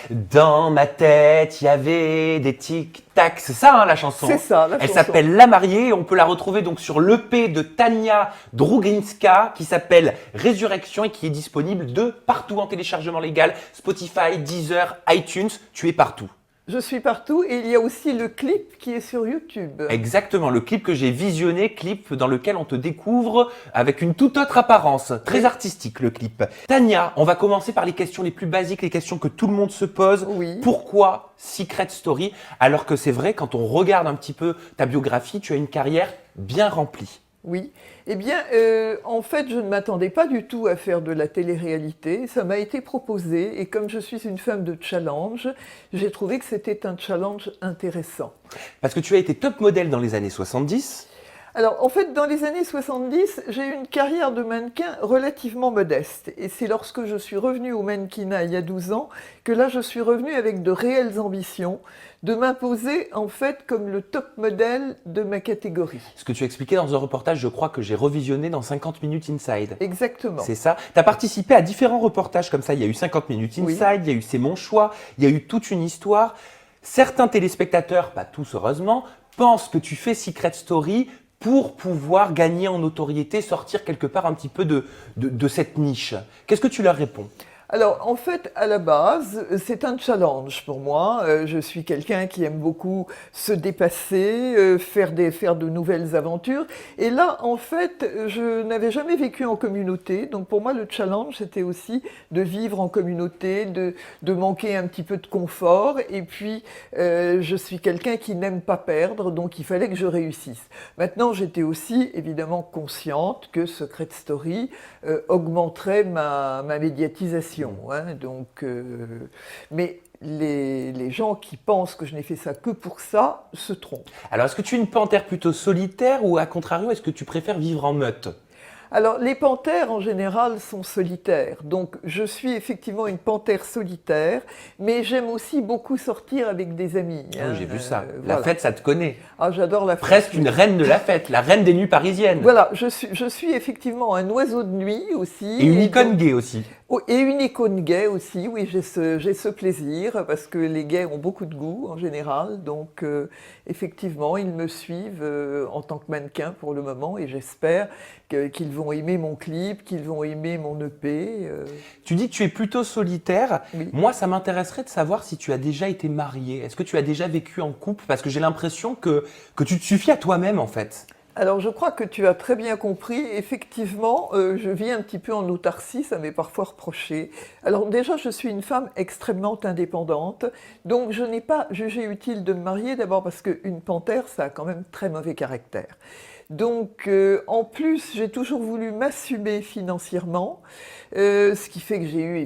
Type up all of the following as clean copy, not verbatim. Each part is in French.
Dans ma tête, il y avait des tic-tac. C'est ça, hein, la chanson. C'est ça, la Elle chanson. s'appelle La Mariée. On peut la retrouver donc sur l'EP de Tania Drugrinska qui s'appelle Résurrection et qui est disponible de partout en téléchargement légal. Spotify, Deezer, iTunes. Tu es partout. Je suis partout et il y a aussi le clip qui est sur YouTube. Exactement, le clip que j'ai visionné, clip dans lequel on te découvre avec une toute autre apparence, très artistique le clip. Tania, on va commencer par les questions les plus basiques, les questions que tout le monde se pose. Oui. Pourquoi Secret Story? Alors que c'est vrai, quand on regarde un petit peu ta biographie, tu as une carrière bien remplie. Oui. Eh bien, en fait, je ne m'attendais pas du tout à faire de la télé-réalité. Ça m'a été proposé et comme je suis une femme de challenge, j'ai trouvé que c'était un challenge intéressant. Parce que tu as été top modèle dans les années 70. Alors, en fait, dans les années 70, j'ai eu une carrière de mannequin relativement modeste. Et c'est lorsque je suis revenue au mannequinat il y a 12 ans que là, je suis revenue avec de réelles ambitions de m'imposer, en fait, comme le top modèle de ma catégorie. Ce que tu expliquais dans un reportage, je crois que j'ai revisionné dans 50 Minutes Inside. Exactement. C'est ça. Tu as participé à différents reportages comme ça. Il y a eu 50 Minutes Inside, Oui. il y a eu C'est mon choix, il y a eu toute une histoire. Certains téléspectateurs, pas tous heureusement, pensent que tu fais Secret Story pour pouvoir gagner en notoriété, sortir quelque part un petit peu de cette niche. Qu'est-ce que tu leur réponds ? Alors, en fait, à la base, c'est un challenge pour moi. Je suis quelqu'un qui aime beaucoup se dépasser, faire de nouvelles aventures. Et là, en fait, je n'avais jamais vécu en communauté. Donc, pour moi, le challenge, c'était aussi de vivre en communauté, de manquer un petit peu de confort. Et puis, je suis quelqu'un qui n'aime pas perdre, donc il fallait que je réussisse. Maintenant, j'étais aussi, évidemment, consciente que Secret Story augmenterait ma médiatisation. Hein, donc, mais les gens qui pensent que je n'ai fait ça que pour ça se trompent. Alors, est-ce que tu es une panthère plutôt solitaire ou à contrario, est-ce que tu préfères vivre en meute ? Alors, les panthères, en général, sont solitaires. Donc, je suis effectivement une panthère solitaire, mais j'aime aussi beaucoup sortir avec des amis. Oh, j'ai vu ça. La Voilà. fête, ça te connaît. Ah, j'adore la fête. Presque une reine de la fête, la reine des nuits parisiennes. Voilà, je suis effectivement un oiseau de nuit aussi. Et une icône donc- gay aussi. Oh, et une icône gay aussi, oui, j'ai ce plaisir, parce que les gays ont beaucoup de goût en général, donc effectivement, ils me suivent en tant que mannequin pour le moment, et j'espère qu'ils vont aimer mon clip, qu'ils vont aimer mon EP. Tu dis que tu es plutôt solitaire. Oui. Moi, ça m'intéresserait de savoir si tu as déjà été marié. Est-ce que tu as déjà vécu en couple? Parce que j'ai l'impression que tu te suffis à toi-même, en fait. Alors, je crois que tu as très bien compris. Effectivement, je vis un petit peu en autarcie, ça m'est parfois reproché. Alors déjà, je suis une femme extrêmement indépendante, donc je n'ai pas jugé utile de me marier, d'abord parce qu'une panthère, ça a quand même très mauvais caractère. Donc, en plus, j'ai toujours voulu m'assumer financièrement, ce qui fait que j'ai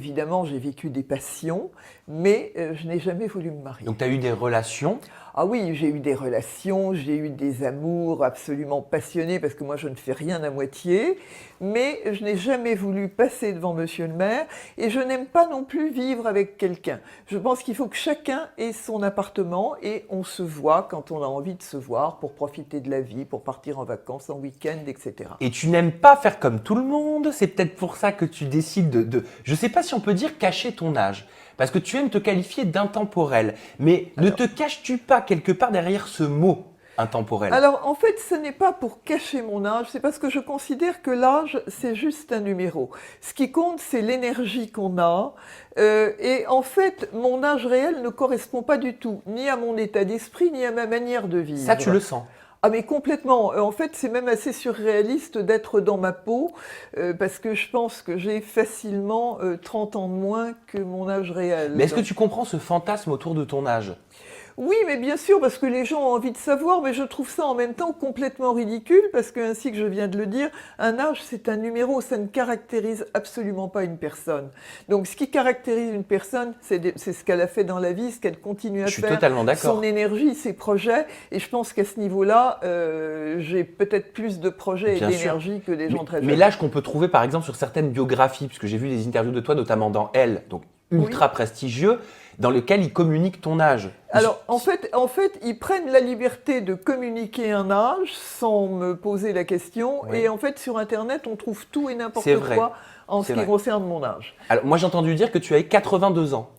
vécu des passions, mais je n'ai jamais voulu me marier. Donc, tu as eu des relations. Ah oui, j'ai eu des relations, j'ai eu des amours absolument passionnés, parce que moi je ne fais rien à moitié, mais je n'ai jamais voulu passer devant monsieur le maire, et je n'aime pas non plus vivre avec quelqu'un. Je pense qu'il faut que chacun ait son appartement, et on se voit quand on a envie de se voir, pour profiter de la vie, pour partir en vacances, en week-end, etc. Et tu n'aimes pas faire comme tout le monde. C'est peut-être pour ça que tu décides je ne sais pas si on peut dire cacher ton âge. Parce que tu aimes te qualifier d'intemporel. Mais ne te caches-tu pas quelque part derrière ce mot intemporel? Alors, en fait, ce n'est pas pour cacher mon âge, c'est parce que je considère que l'âge, c'est juste un numéro. Ce qui compte, c'est l'énergie qu'on a. Et en fait, mon âge réel ne correspond pas du tout, ni à mon état d'esprit, ni à ma manière de vivre. Ça, tu le sens. Ah mais complètement. En fait, c'est même assez surréaliste d'être dans ma peau, parce que je pense que j'ai facilement 30 ans de moins que mon âge réel. Mais est-ce que tu comprends ce fantasme autour de ton âge? Oui, mais bien sûr, parce que les gens ont envie de savoir, mais je trouve ça en même temps complètement ridicule, parce que, ainsi que je viens de le dire, un âge, c'est un numéro, ça ne caractérise absolument pas une personne. Donc, ce qui caractérise une personne, c'est ce qu'elle a fait dans la vie, ce qu'elle continue à Je suis faire, totalement d'accord. son énergie, ses projets, et je pense qu'à ce niveau-là, j'ai peut-être plus de projets Bien et sûr. d'énergie que des gens très jeunes. Mais l'âge qu'on peut trouver, par exemple, sur certaines biographies, puisque j'ai vu des interviews de toi, notamment dans Elle, donc ultra prestigieux, dans lequel ils communiquent ton âge. Alors, en fait, ils prennent la liberté de communiquer un âge sans me poser la question. Oui. Et en fait, sur Internet, on trouve tout et n'importe C'est vrai. quoi en ce C'est qui vrai. concerne mon âge. Alors, moi, j'ai entendu dire que tu avais 82 ans.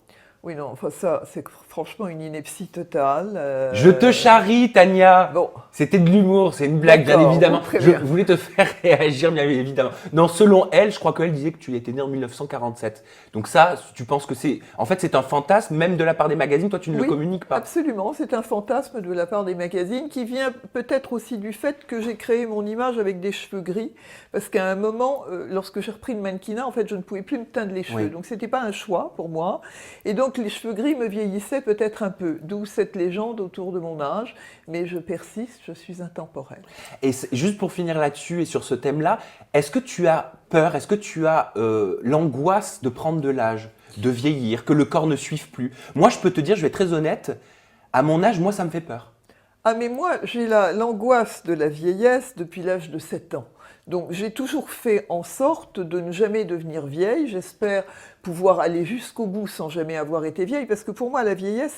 Oui, non, enfin ça, c'est franchement une ineptie totale. Je te charrie, Tania. Bon, C'était de l'humour, c'est une blague, bien d'accord, évidemment. bon, très Je bien. voulais te faire réagir, bien évidemment. Non, selon elle, je crois qu'elle disait que tu étais né en 1947. Donc ça, tu penses que c'est... En fait, c'est un fantasme, même de la part des magazines, toi, tu ne le Oui, communiques pas. absolument. C'est un fantasme de la part des magazines qui vient peut-être aussi du fait que j'ai créé mon image avec des cheveux gris. Parce qu'à un moment, lorsque j'ai repris le mannequinat, en fait, je ne pouvais plus me teindre les cheveux. Oui. Donc, c'était pas un choix pour moi. Et donc, les cheveux gris me vieillissaient peut-être un peu. D'où cette légende autour de mon âge. Mais je persiste, je suis intemporelle. Et juste pour finir là-dessus et sur ce thème-là, est-ce que tu as peur, est-ce que tu as l'angoisse de prendre de l'âge, de vieillir, que le corps ne suive plus? Moi, je peux te dire, je vais être très honnête, à mon âge, moi, ça me fait peur. Ah mais moi, j'ai l'angoisse de la vieillesse depuis l'âge de 7 ans. Donc j'ai toujours fait en sorte de ne jamais devenir vieille. J'espère pouvoir aller jusqu'au bout sans jamais avoir été vieille, parce que pour moi, la vieillesse,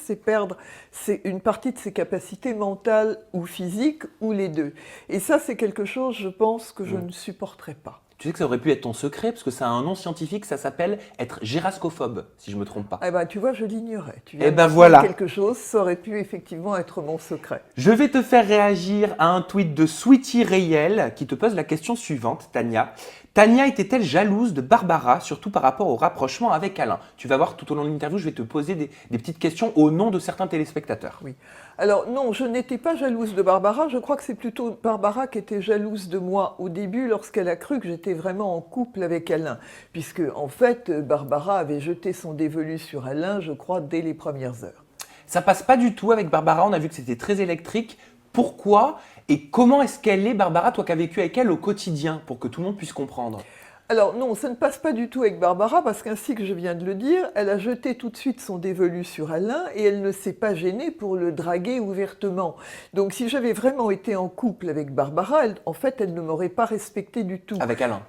c'est une partie de ses capacités mentales ou physiques, ou les deux. Et ça, c'est quelque chose, je pense, que je ne supporterai pas. Tu sais que ça aurait pu être ton secret, parce que ça a un nom scientifique, ça s'appelle être gérascophobe, si je me trompe pas. Eh ben, tu vois, je l'ignorais. Tu viens Eh de ben m'apprendre voilà. quelque chose, ça aurait pu effectivement être mon secret. Je vais te faire réagir à un tweet de Sweetie Rayel qui te pose la question suivante, Tania. Tania était-elle jalouse de Barbara, surtout par rapport au rapprochement avec Alain? Tu vas voir tout au long de l'interview, je vais te poser des petites questions au nom de certains téléspectateurs. Oui. Alors non, je n'étais pas jalouse de Barbara, je crois que c'est plutôt Barbara qui était jalouse de moi au début lorsqu'elle a cru que j'étais vraiment en couple avec Alain, puisque en fait Barbara avait jeté son dévolu sur Alain, je crois, dès les premières heures. Ça passe pas du tout avec Barbara, on a vu que c'était très électrique. Pourquoi et comment est-ce qu'elle est, Barbara, toi qui as vécu avec elle au quotidien, pour que tout le monde puisse comprendre? Alors non, ça ne passe pas du tout avec Barbara, parce qu'ainsi que je viens de le dire, elle a jeté tout de suite son dévolu sur Alain et elle ne s'est pas gênée pour le draguer ouvertement. Donc si j'avais vraiment été en couple avec Barbara, en fait, elle ne m'aurait pas respectée du tout. Avec Alain.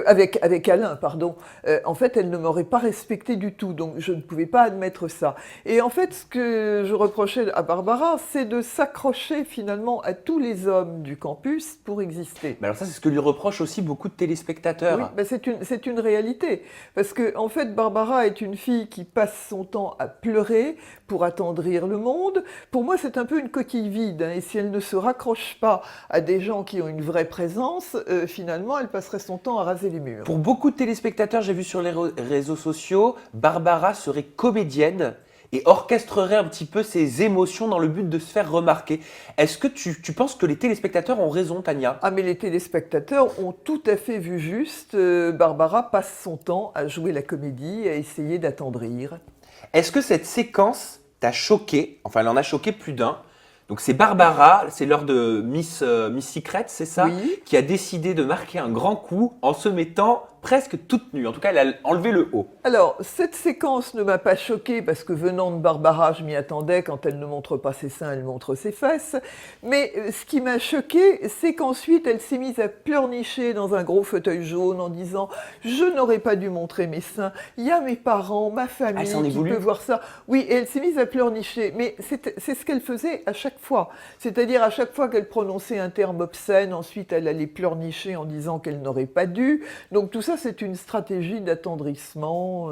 Avec Alain, pardon. En fait, elle ne m'aurait pas respectée du tout, donc je ne pouvais pas admettre ça. Et en fait, ce que je reprochais à Barbara, c'est de s'accrocher finalement à tous les hommes du campus pour exister. Mais alors ça, c'est ce que lui reprochent aussi beaucoup de téléspectateurs. Oui, ben c'est une réalité. Parce que, en fait, Barbara est une fille qui passe son temps à pleurer pour attendrir le monde. Pour moi, c'est un peu une coquille vide, hein, et si elle ne se raccroche pas à des gens qui ont une vraie présence, finalement, elle passerait son temps à raser les murs. Pour beaucoup de téléspectateurs, j'ai vu sur les réseaux sociaux, Barbara serait comédienne et orchestrerait un petit peu ses émotions dans le but de se faire remarquer. Est-ce que tu penses que les téléspectateurs ont raison, Tania? Ah, mais les téléspectateurs ont tout à fait vu juste. Barbara passe son temps à jouer la comédie, à essayer d'attendrir. Est-ce que cette séquence t'a choqué? Enfin, elle en a choqué plus d'un. Donc c'est Barbara, c'est l'heure de Miss Secret, c'est ça? Oui. Qui a décidé de marquer un grand coup en se mettant presque toute nue. En tout cas, elle a enlevé le haut. Alors, cette séquence ne m'a pas choquée parce que venant de Barbara, je m'y attendais. Quand elle ne montre pas ses seins, elle montre ses fesses. Mais ce qui m'a choquée, c'est qu'ensuite, elle s'est mise à pleurnicher dans un gros fauteuil jaune en disant « Je n'aurais pas dû montrer mes seins. Il y a mes parents, ma famille Elle s'en est qui voulu. peut voir ça. » Oui, et elle s'est mise à pleurnicher. Mais c'est ce qu'elle faisait à chaque fois. C'est-à-dire à chaque fois qu'elle prononçait un terme obscène, ensuite elle allait pleurnicher en disant qu'elle n'aurait pas dû. Donc tout ça, c'est une stratégie d'attendrissement.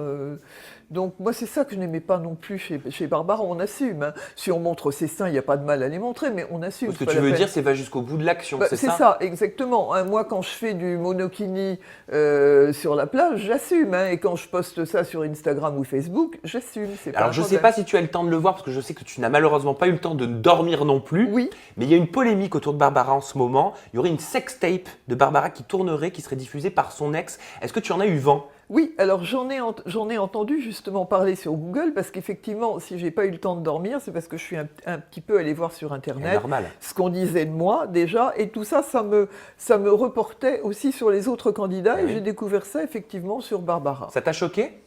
Donc moi, c'est ça que je n'aimais pas non plus chez Barbara. On assume, hein. Si on montre ses seins, il n'y a pas de mal à les montrer, mais on assume. Ce que tu veux dire, c'est va jusqu'au bout de l'action, c'est C'est ça? ça, exactement. Hein, moi, quand je fais du monokini sur la plage, j'assume. Hein, et quand je poste ça sur Instagram ou Facebook, j'assume. Alors je ne sais pas si tu as le temps de le voir, parce que je sais que tu n'as malheureusement pas eu le temps de dormir non plus. Oui. Mais il y a une polémique autour de Barbara en ce moment. Il y aurait une sextape de Barbara qui tournerait, qui serait diffusée par son ex. Est-ce que tu en as eu vent? Oui, alors j'en ai entendu justement parler sur Google, parce qu'effectivement, si j'ai pas eu le temps de dormir, c'est parce que je suis un petit peu allée voir sur Internet Normal. ce qu'on disait de moi déjà, et tout ça, ça me reportait aussi sur les autres candidats, et oui. j'ai découvert ça effectivement sur Barbara. Ça t'a choqué?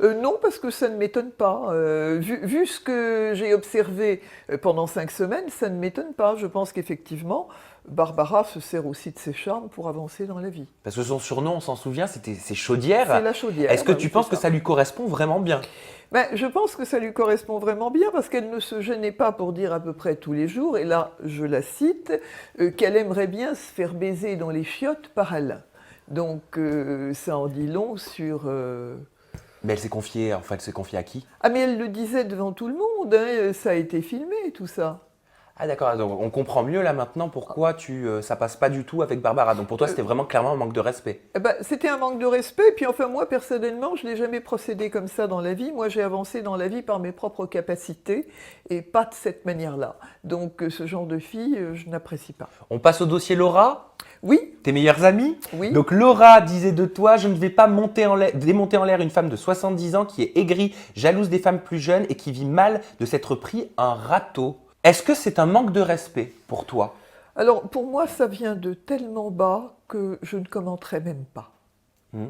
Non, parce que ça ne m'étonne pas. Vu ce que j'ai observé pendant 5 semaines, ça ne m'étonne pas. Je pense qu'effectivement, Barbara se sert aussi de ses charmes pour avancer dans la vie. Parce que son surnom, on s'en souvient, c'est Chaudière. C'est la Chaudière. Est-ce que bah tu oui, penses c'est que ça lui correspond vraiment bien? Ben, je pense que ça lui correspond vraiment bien parce qu'elle ne se gênait pas pour dire à peu près tous les jours, et là je la cite, qu'elle aimerait bien se faire baiser dans les chiottes par Alain. Donc ça en dit long Mais elle s'est confiée, enfin, elle s'est confiée à qui? Ah mais elle le disait devant tout le monde, hein, ça a été filmé tout ça. Ah d'accord, donc on comprend mieux là maintenant pourquoi ça passe pas du tout avec Barbara. Donc pour toi, c'était vraiment clairement un manque de respect. Eh ben, c'était un manque de respect, puis enfin moi personnellement, je n'ai jamais procédé comme ça dans la vie. Moi j'ai avancé dans la vie par mes propres capacités et pas de cette manière-là. Donc ce genre de fille, je n'apprécie pas. On passe au dossier Laura, Oui, tes meilleures amies. oui. Donc Laura disait de toi, je ne vais pas démonter en l'air une femme de 70 ans qui est aigrie, jalouse des femmes plus jeunes et qui vit mal de s'être pris un râteau. Est-ce que c'est un manque de respect pour toi? Alors pour moi ça vient de tellement bas que je ne commenterai même pas. Hmm.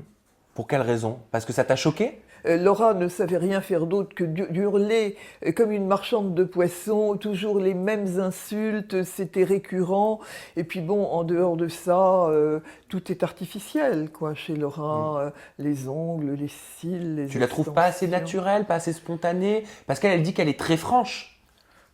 Pour quelle raison? Parce que ça t'a choqué? Laura ne savait rien faire d'autre que d'hurler comme une marchande de poissons, toujours les mêmes insultes, c'était récurrent. Et puis bon, en dehors de ça, tout est artificiel, quoi, chez Laura. Les ongles, les cils, les Tu la trouves pas assez extensions. naturelle, pas assez spontanée? Parce qu'elle dit qu'elle est très franche.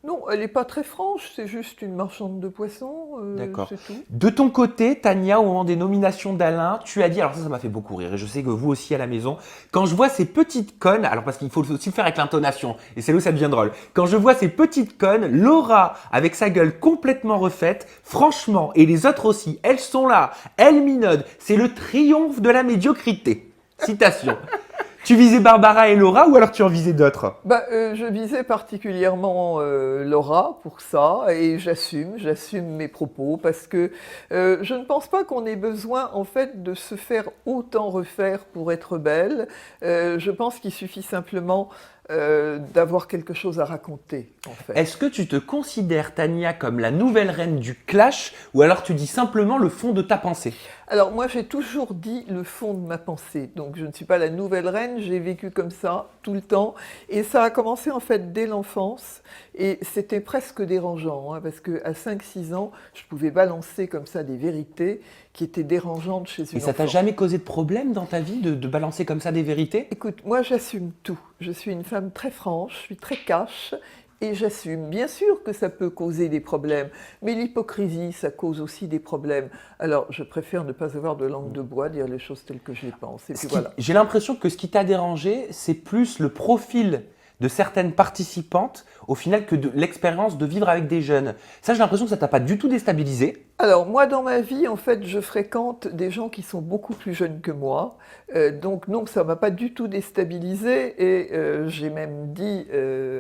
Non, elle n'est pas très franche, c'est juste une marchande de poissons, D'accord. c'est tout. De ton côté, Tania, au moment des nominations d'Alain, tu as dit, alors ça m'a fait beaucoup rire, et je sais que vous aussi à la maison, quand je vois ces petites connes, alors parce qu'il faut aussi le faire avec l'intonation, et c'est là où ça devient drôle, quand je vois ces petites connes, Laura, avec sa gueule complètement refaite, franchement, et les autres aussi, elles sont là, elles minaudent, c'est le triomphe de la médiocrité. Citation. Tu visais Barbara et Laura, ou alors tu en visais d'autres? Bah, je visais particulièrement Laura pour ça et j'assume mes propos parce que je ne pense pas qu'on ait besoin en fait de se faire autant refaire pour être belle. Je pense qu'il suffit simplement d'avoir quelque chose à raconter en fait. Est-ce que tu te considères, Tania, comme la nouvelle reine du clash, ou alors tu dis simplement le fond de ta pensée? Alors moi j'ai toujours dit le fond de ma pensée, donc je ne suis pas la nouvelle reine, j'ai vécu comme ça tout le temps et ça a commencé en fait dès l'enfance et c'était presque dérangeant hein, parce qu'à 5-6 ans je pouvais balancer comme ça des vérités qui étaient dérangeantes chez une Et ça t'a enfant. jamais causé de problème dans ta vie de balancer comme ça des vérités? Écoute, moi j'assume tout, je suis une femme très franche, je suis très cash. Et j'assume. Bien sûr que ça peut causer des problèmes, mais l'hypocrisie, ça cause aussi des problèmes. Alors, je préfère ne pas avoir de langue de bois, dire les choses telles que je les pense. Et puis voilà. J'ai l'impression que ce qui t'a dérangé, c'est plus le profil de certaines participantes, au final, que de l'expérience de vivre avec des jeunes. Ça, j'ai l'impression que ça t'a pas du tout déstabilisé. Alors, moi, dans ma vie, en fait, je fréquente des gens qui sont beaucoup plus jeunes que moi. Donc, non, ça ne m'a pas du tout déstabilisé. Et j'ai même dit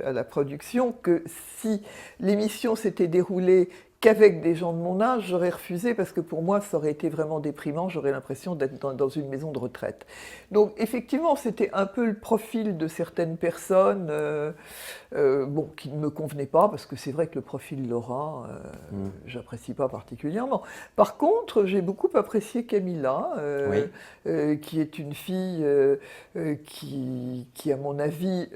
à la production que si l'émission s'était déroulée qu'avec des gens de mon âge, j'aurais refusé parce que pour moi, ça aurait été vraiment déprimant. J'aurais l'impression d'être dans une maison de retraite. Donc, effectivement, c'était un peu le profil de certaines personnes bon, qui ne me convenaient pas parce que c'est vrai que le profil Laura, j'apprécie pas particulièrement. Par contre, j'ai beaucoup apprécié Camilla, qui est une fille qui, à mon avis,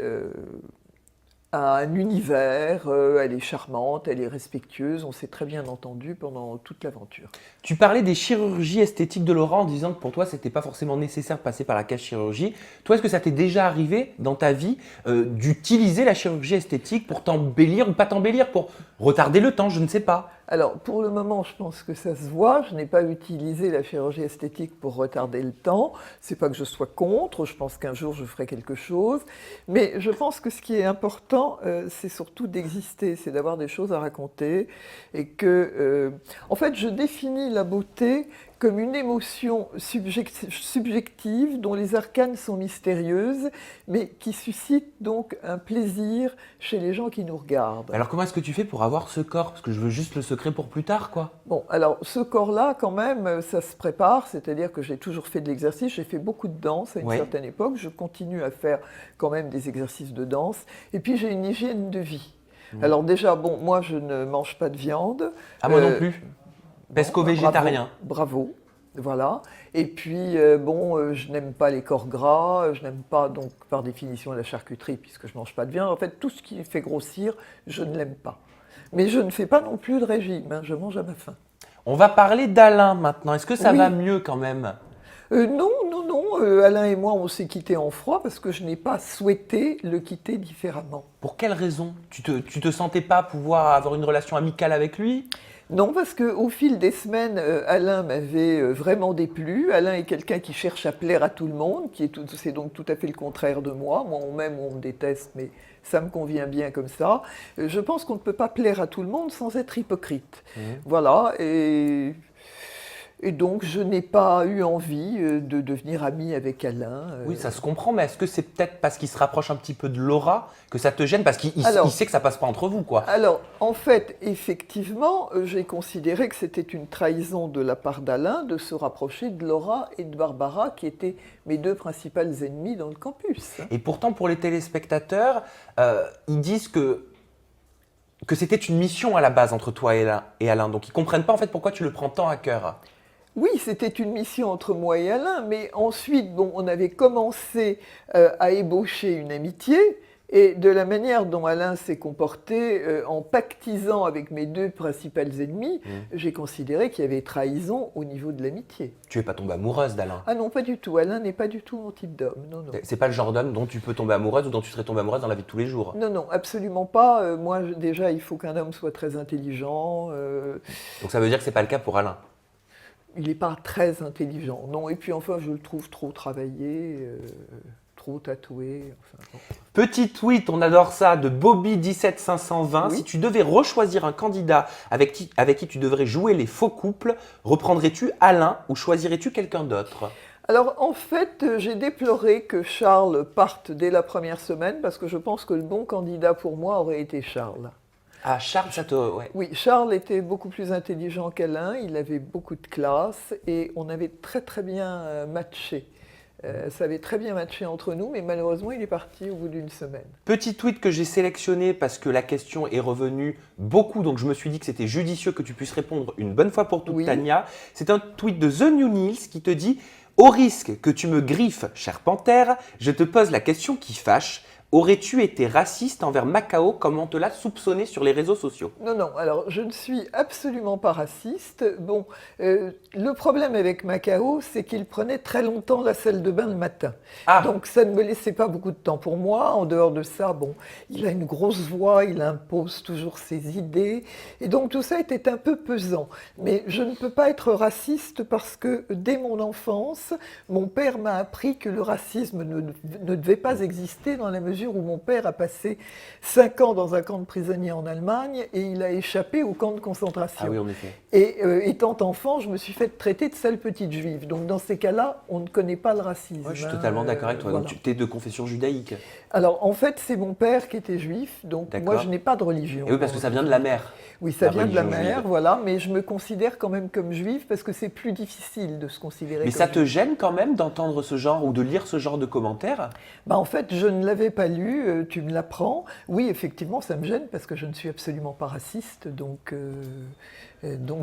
a un univers, elle est charmante, elle est respectueuse, on s'est très bien entendu pendant toute l'aventure. Tu parlais des chirurgies esthétiques de Laura en disant que pour toi, c'était pas forcément nécessaire de passer par la case chirurgie. Toi, est-ce que ça t'est déjà arrivé dans ta vie d'utiliser la chirurgie esthétique pour t'embellir ou pas t'embellir, pour retarder le temps, je ne sais pas? Alors, pour le moment, je pense que ça se voit. Je n'ai pas utilisé la chirurgie esthétique pour retarder le temps. C'est pas que je sois contre. Je pense qu'un jour, je ferai quelque chose. Mais je pense que ce qui est important, c'est surtout d'exister. C'est d'avoir des choses à raconter. Et que, en fait, je définis la beauté comme une émotion subjective dont les arcanes sont mystérieuses, mais qui suscite donc un plaisir chez les gens qui nous regardent. Alors comment est-ce que tu fais pour avoir ce corps? Parce que je veux juste le secret pour plus tard, quoi. Bon, alors ce corps-là, quand même, ça se prépare, c'est-à-dire que j'ai toujours fait de l'exercice, j'ai fait beaucoup de danse à une certaine époque, je continue à faire quand même des exercices de danse, et puis j'ai une hygiène de vie. Alors déjà, bon, moi je ne mange pas de viande. Ah, moi non plus. Pesco-végétarien. Bravo, voilà. Et puis, je n'aime pas les corps gras, je n'aime pas, donc, par définition, la charcuterie, puisque je ne mange pas de viande. En fait, tout ce qui fait grossir, je ne l'aime pas. Mais je ne fais pas non plus de régime, hein, je mange à ma faim. On va parler d'Alain maintenant. Est-ce que ça Oui. va mieux quand même? Non. Alain et moi, on s'est quittés en froid parce que je n'ai pas souhaité le quitter différemment. Pour quelle raison? Tu te sentais pas pouvoir avoir une relation amicale avec lui? Non, parce qu'au fil des semaines, Alain m'avait vraiment déplu. Alain est quelqu'un qui cherche à plaire à tout le monde, c'est donc tout à fait le contraire de moi. Moi, on m'aime ou on me déteste, mais ça me convient bien comme ça. Je pense qu'on ne peut pas plaire à tout le monde sans être hypocrite. Voilà, et donc je n'ai pas eu envie de devenir amie avec Alain. Oui, ça se comprend, mais est-ce que c'est peut-être parce qu'il se rapproche un petit peu de Laura que ça te gêne? Parce qu'il sait que ça passe pas entre vous, quoi. Alors, en fait, effectivement, j'ai considéré que c'était une trahison de la part d'Alain de se rapprocher de Laura et de Barbara, qui étaient mes deux principales ennemies dans le campus. Et pourtant, pour les téléspectateurs, ils disent que c'était une mission à la base entre toi et Alain. Donc, ils comprennent pas en fait pourquoi tu le prends tant à cœur. Oui, c'était une mission entre moi et Alain, mais ensuite, bon, on avait commencé à ébaucher une amitié, et de la manière dont Alain s'est comporté en pactisant avec mes deux principales ennemies, j'ai considéré qu'il y avait trahison au niveau de l'amitié. Tu es pas tombée amoureuse d'Alain? Ah non, pas du tout. Alain n'est pas du tout mon type d'homme, non, non. C'est pas le genre d'homme dont tu peux tomber amoureuse ou dont tu serais tombée amoureuse dans la vie de tous les jours? Non, non, absolument pas. Moi, déjà, il faut qu'un homme soit très intelligent. Donc ça veut dire que c'est pas le cas pour Alain? Il n'est pas très intelligent, non. Et puis enfin, je le trouve trop travaillé, trop tatoué. Enfin, bon. Petit tweet, on adore ça, de Bobby17520. Oui. Si tu devais rechoisir un candidat avec qui tu devrais jouer les faux couples, reprendrais-tu Alain ou choisirais-tu quelqu'un d'autre? Alors en fait, j'ai déploré que Charles parte dès la première semaine parce que je pense que le bon candidat pour moi aurait été Charles. Ah, Charles, ça te... Ouais. Oui, Charles était beaucoup plus intelligent qu'Alain, il avait beaucoup de classe et on avait très très bien matché. Ça avait très bien matché entre nous, mais malheureusement, il est parti au bout d'une semaine. Petit tweet que j'ai sélectionné parce que la question est revenue beaucoup, donc je me suis dit que c'était judicieux que tu puisses répondre une bonne fois pour toutes, Oui. Tania. C'est un tweet de The New Nils qui te dit « Au risque que tu me griffes, cher panthère, je te pose la question qui fâche. Aurais-tu été raciste envers Macao comme on te l'a soupçonné sur les réseaux sociaux ?» Non, non, alors je ne suis absolument pas raciste. Bon, le problème avec Macao, c'est qu'il prenait très longtemps la salle de bain le matin. Ah. Donc ça ne me laissait pas beaucoup de temps pour moi. En dehors de ça, bon, il a une grosse voix, il impose toujours ses idées. Et donc tout ça était un peu pesant. Mais je ne peux pas être raciste parce que dès mon enfance, mon père m'a appris que le racisme ne devait pas exister dans la mesure où mon père a passé 5 ans dans un camp de prisonniers en Allemagne et il a échappé au camp de concentration. Ah oui, en effet. Et étant enfant, je me suis fait traiter de sale petite juive. Donc dans ces cas-là, on ne connaît pas le racisme. Ouais, je suis totalement d'accord avec toi. Voilà. Donc tu es de confession judaïque. Alors en fait, c'est mon père qui était juif, donc moi je n'ai pas de religion. Et oui, parce que ça vient de la mère. Oui, ça vient de la religion mère, juive. voilà, mais je me considère quand même comme juive parce que c'est plus difficile de se considérer Mais comme ça te juive. gêne quand même d'entendre ce genre ou de lire ce genre de commentaires? Bah, en fait, je ne l'avais pas lu, tu me l'apprends. Oui, effectivement, ça me gêne parce que je ne suis absolument pas raciste, donc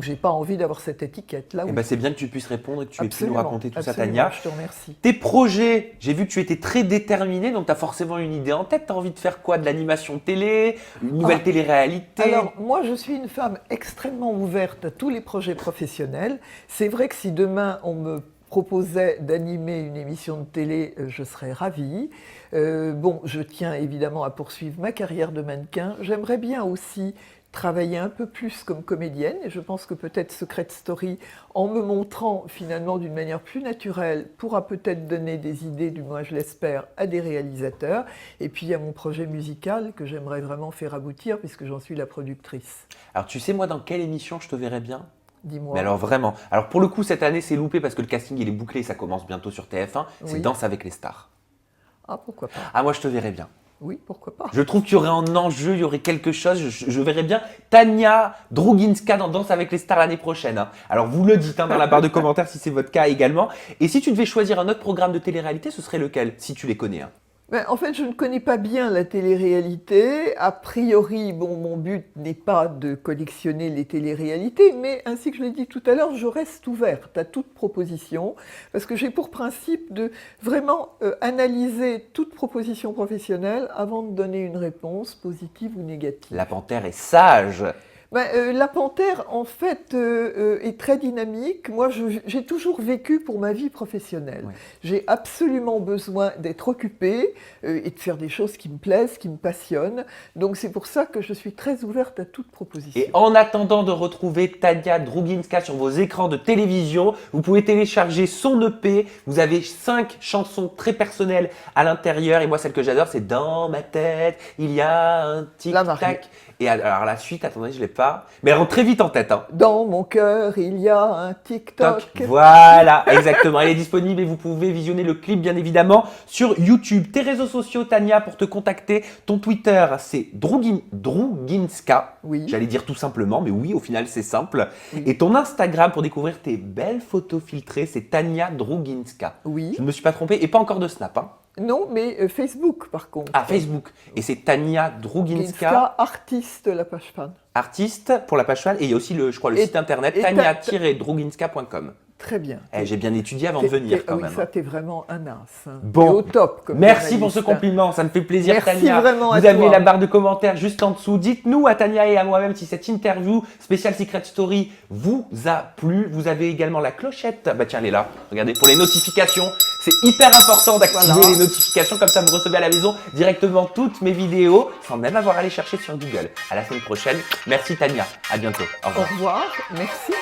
j'ai pas envie d'avoir cette étiquette-là. Eh Oui. ben, c'est bien que tu puisses répondre et que tu aies pu nous Absolument, raconter tout ça, absolument, Tania. je te remercie. Tes projets, j'ai vu que tu étais très déterminée, donc tu as forcément une idée en tête. Tu as envie de faire quoi? De l'animation télé? Une nouvelle télé-réalité? Alors, moi, je suis une femme extrêmement ouverte à tous les projets professionnels. C'est vrai que si demain, on me proposait d'animer une émission de télé, je serais ravie. Bon, je tiens évidemment à poursuivre ma carrière de mannequin. J'aimerais bien aussi travailler un peu plus comme comédienne et je pense que peut-être Secret Story, en me montrant finalement d'une manière plus naturelle, pourra peut-être donner des idées, du moins je l'espère, à des réalisateurs. Et puis il y a mon projet musical que j'aimerais vraiment faire aboutir puisque j'en suis la productrice. Alors tu sais moi dans quelle émission je te verrais bien? Dis-moi. Mais alors vraiment, alors pour le coup cette année c'est loupé parce que le casting il est bouclé et ça commence bientôt sur TF1, c'est Oui. Danse avec les stars. Ah, pourquoi pas? Ah moi je te verrais bien. Oui, pourquoi pas? Je trouve qu'il y aurait un enjeu, il y aurait quelque chose. Je verrais bien Tania Druginska dans Danse avec les stars l'année prochaine. Hein. Alors vous le dites dans la barre de commentaires si c'est votre cas également. Et si tu devais choisir un autre programme de télé-réalité, ce serait lequel? Si tu les connais. Hein. Ben, en fait, je ne connais pas bien la télé-réalité. A priori, bon, mon but n'est pas de collectionner les télé-réalités, mais ainsi que je l'ai dit tout à l'heure, je reste ouverte à toute proposition, parce que j'ai pour principe de vraiment analyser toute proposition professionnelle avant de donner une réponse positive ou négative. La panthère est sage. La panthère, en fait, est très dynamique. Moi, j'ai toujours vécu pour ma vie professionnelle. Ouais. J'ai absolument besoin d'être occupée et de faire des choses qui me plaisent, qui me passionnent. Donc, c'est pour ça que je suis très ouverte à toute proposition. Et en attendant de retrouver Tania Druginska sur vos écrans de télévision, vous pouvez télécharger son EP. Vous avez 5 chansons très personnelles à l'intérieur. Et moi, celle que j'adore, c'est Dans ma tête, il y a un La Mariée. tic-tac. Et alors la suite, attendez, je l'ai pas. Mais elle rentre très vite en tête. Hein. Dans mon cœur, il y a un TikTok. Toc. Voilà, exactement. Elle est disponible et vous pouvez visionner le clip, bien évidemment, sur YouTube. Tes réseaux sociaux, Tania, pour te contacter. Ton Twitter, c'est Druginska. Oui. J'allais dire tout simplement, mais oui, au final, c'est simple. Oui. Et ton Instagram, pour découvrir tes belles photos filtrées, c'est Tania Druginska. Oui. Je ne me suis pas trompé. Et pas encore de Snap. Hein. Non, mais Facebook, par contre. Ah, Facebook. Et c'est Tania Druginska, Ginska, artiste, la page fan. artiste pour la page fan. Et il y a aussi le site internet et tania-druginska.com. Très bien. J'ai bien étudié avant de venir quand oui, même. ça, t'es vraiment un as. Hein. Bon. T'es au top. Comme Merci pour ce journaliste. compliment, ça me fait plaisir. Merci Tania. vraiment à Vous avez toi. la barre de commentaires juste en dessous. Dites-nous à Tania et à moi-même si cette interview spéciale Secret Story vous a plu. Vous avez également la clochette. Bah tiens, elle est là. Regardez, pour les notifications. C'est hyper important d'activer Voilà. les notifications, comme ça vous recevez à la maison directement toutes mes vidéos sans même avoir à aller chercher sur Google. À la semaine prochaine. Merci Tania. À bientôt. Au revoir. Au revoir. Merci.